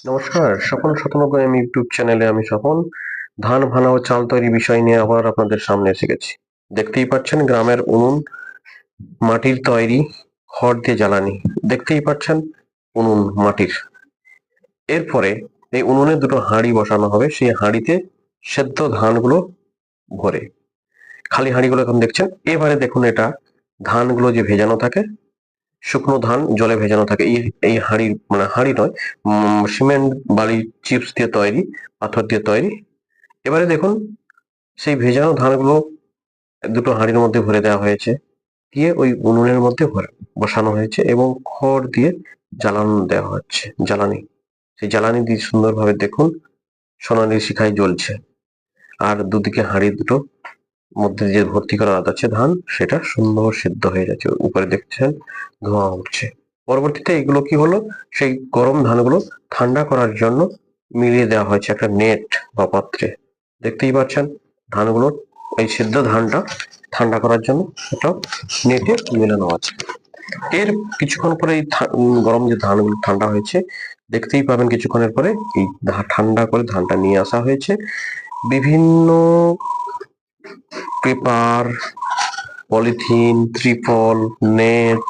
নমস্কার, স্বপন শতনব্বই ইউটিউব চ্যানেলে আমি স্বপন ধান ভানা ও চাল তৈরি বিষয় নিয়ে আবার আপনাদের সামনে এসে গেছি। দেখতেই পাচ্ছেন গ্রামের উনুন, মাটির তৈরি, খড় দিয়ে জ্বালানি। দেখতেই পাচ্ছেন উনুন মাটির। এরপরে এই উনুনে দুটো হাঁড়ি বসানো হবে, সেই হাঁড়িতে সেদ্ধ ধানগুলো ভরে, খালি হাঁড়িগুলো এখন দেখছেন। এবারে দেখুন এটা ধানগুলো যে ভেজানো থাকে, শুকনো ধান জলে ভেজানো থাকে, এই এই হাঁড়ি মানে হাঁড়ি নয়, সিমেন্ট বালি চিপস দিয়ে তৈরি, পাথর দিয়ে তৈরি। এবারে দেখুন সেই ভেজানো ধানগুলো দুটো হাঁড়ির মধ্যে ভরে দেওয়া হয়েছে, দিয়ে ওই উনুনের মধ্যে বসানো হয়েছে এবং খড় দিয়ে জ্বালানো দেওয়া হচ্ছে, জ্বালানি। সেই জ্বালানি দিয়ে সুন্দরভাবে দেখুন সোনালি শিখায় জ্বলছে, আর দুদিকে হাঁড়ি দুটো মধ্যে যে ভর্তি করা আছে ধান, সেটা সুন্দর সিদ্ধ হয়ে যাচ্ছে, উপরে দেখছেন ধোঁয়া উঠছে। পরবর্তীতে এগুলো কি হলো, সেই গরম ধানগুলো ঠান্ডা করার জন্য মিলিয়ে দেওয়া হয়েছে একটা নেট বা পাত্রে। দেখতেই পাচ্ছেন ধানগুলো, এই সিদ্ধ ধানটা ঠান্ডা করার জন্য একটা নেটে মেলানো আছে। এর কিছুক্ষণ পরে এই গরম যে ধানগুলো ঠান্ডা হয়েছে, দেখতেই পাবেন কিছুক্ষণের পরে এই ঠান্ডা করে ধানটা নিয়ে আসা হয়েছে। বিভিন্ন পেপার, পলিথিন, ত্রিপল, নেট,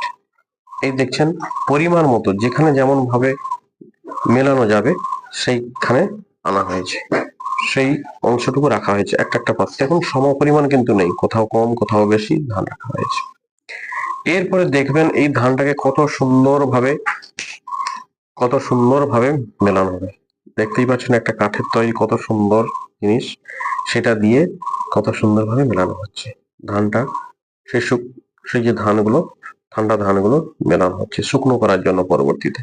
এই দেখছেন পরিমাণ মতো যেখানে যেমন ভাবে মেলানো যাবে সেইখানে আনা হয়েছে, সেই অংশটুকু রাখা হয়েছে একটা একটা পাত্রে। এখন সম পরিমাণ কিন্তু নেই, কোথাও কম কোথাও বেশি ধান রাখা হয়েছে। এরপরে দেখবেন এই ধানটাকে কত সুন্দর ভাবে মেলানো হবে। দেখতেই পাচ্ছেন একটা কাঠের তৈরি কত সুন্দর জিনিস, সেটা দিয়ে কত সুন্দর ভাবে মেলানো হচ্ছে ধানটা। সেই সেই যে ধানগুলো, ঠান্ডা ধানগুলো মেলানো হচ্ছে শুকনো করার জন্য পরবর্তীতে।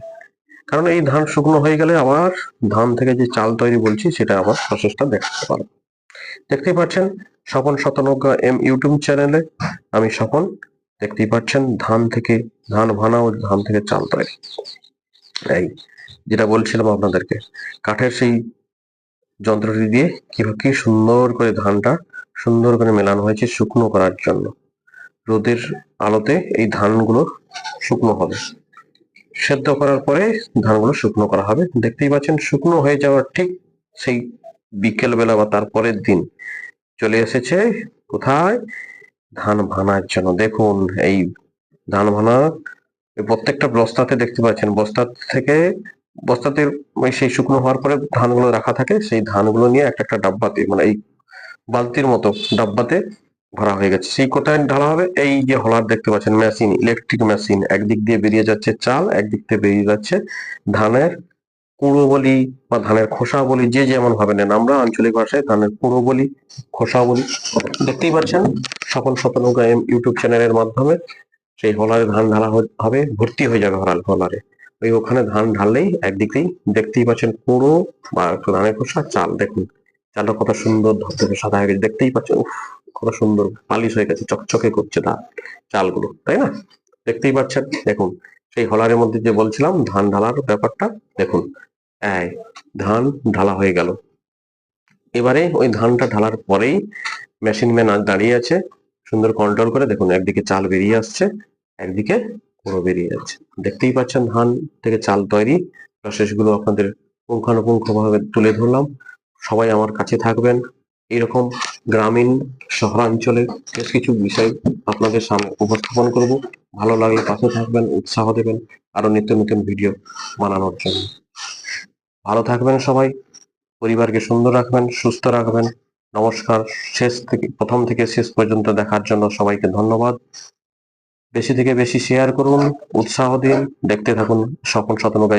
কারণ এই ধান শুকনো হয়ে গেলে আবার ধান থেকে যে চাল তৈরি বলছি সেটা আবার প্রসেসটা দেখতে পারো। দেখতেই পাচ্ছেন স্বপন শতনব্বই ইউটিউব চ্যানেলে আমি স্বপন। দেখতেই পাচ্ছেন ধান ভানা ও ধান থেকে চাল তৈরি। এই যেটা বলছিলাম আপনাদেরকে, কাঠের সেই যন্ত্রটি দিয়ে কি সুন্দর করে ধানটা সুন্দর করে মেলানো হয়েছে শুকনো করার জন্য। রোদের আলোতে এই ধানগুলো শুকনো হবে, সেদ্ধ করার পরে ধানগুলো শুকনো করা হবে। দেখতেই পাচ্ছেন শুকনো হয়ে যাওয়ার ঠিক সেই বিকেল বেলা বা তার পরের দিন চলে এসেছে কোথায়, ধান ভানার জন্য। দেখুন এই ধান ভানা প্রত্যেকটা বস্তাতে দেখতে পাচ্ছেন, বস্তাতে ওই সেই শুকনো হওয়ার পরে ধানগুলো রাখা থাকে, সেই ধানগুলো নিয়ে একটা একটা ডাব্বাতে, মানে এই বালতির মতো ডাব্বাতে ভরা হয়ে গেছে। সেই কোথায় ঢালা হবে, এই যে হলার দেখতে পাচ্ছেন মেশিন, ইলেকট্রিক মেশিন, একদিক দিয়ে বেরিয়ে যাচ্ছে চাল, একদিক দিয়ে বেরিয়ে যাচ্ছে ধানের কুড়ো বলি বা ধানের খোসা বলি, যে যেমন ভাবে নেন। আমরা আঞ্চলিক ভাষায় ধানের কুড়ো বলি, খোসা বলি। দেখতেই পাচ্ছেন সকল শতনৌকা ইউটিউব চ্যানেলের মাধ্যমে সেই হলারে ধান ঢালা হবে, ভর্তি হয়ে যাবে হলারে। ওই ওখানে ধান ঢাললেই একদিকেই দেখতেই পাচ্ছেন কুড়ো বা ধানের খোসা, চাল। দেখুন চালটা কত সুন্দর ধবধবে সাদা হয়ে গেছে, দেখতেই পাচ্ছেন উফ কত সুন্দর পালিশ হয়ে গেছে, চকচকে করছে চালগুলো, তাই না? দেখতেই পাচ্ছেন। দেখুন সেই হলারের মধ্যে যে বলছিলাম ধান ঢালার ব্যাপারটা, দেখুন এই ধান ঢালা হয়ে গেল। এবারে ওই ধানটা ঢালার পরেই মেশিন ম্যান দাঁড়িয়ে আছে, সুন্দর কন্ট্রোল করে। দেখুন একদিকে চাল বেরিয়ে আসছে, একদিকে পুরো বেরিয়ে যাচ্ছে। দেখতেই পাচ্ছেন ধান থেকে চাল তৈরি প্রসেস গুলো আপনাদের পুঙ্খানুপুঙ্খ ভাবে তুলে ধরলাম। সবাই আমার কাছে থাকবেন, এরকম গ্রামীণ শহরাঞ্চলের বেশ কিছু বিষয় আপনাদের সামনে উপস্থাপন করব। ভালো লাগলে পাশে থাকবেন, উৎসাহ দেবেন আরো নিত্য নতুন ভিডিও বানানোর জন্য। ভালো থাকবেন সবাই, পরিবারকে সুন্দর রাখবেন, সুস্থ রাখবেন। নমস্কার। প্রথম থেকে শেষ পর্যন্ত দেখার জন্য সবাইকে ধন্যবাদ। বেশি থেকে বেশি শেয়ার করুন, উৎসাহ দিন, দেখতে থাকুন স্বপন শতনব্বই।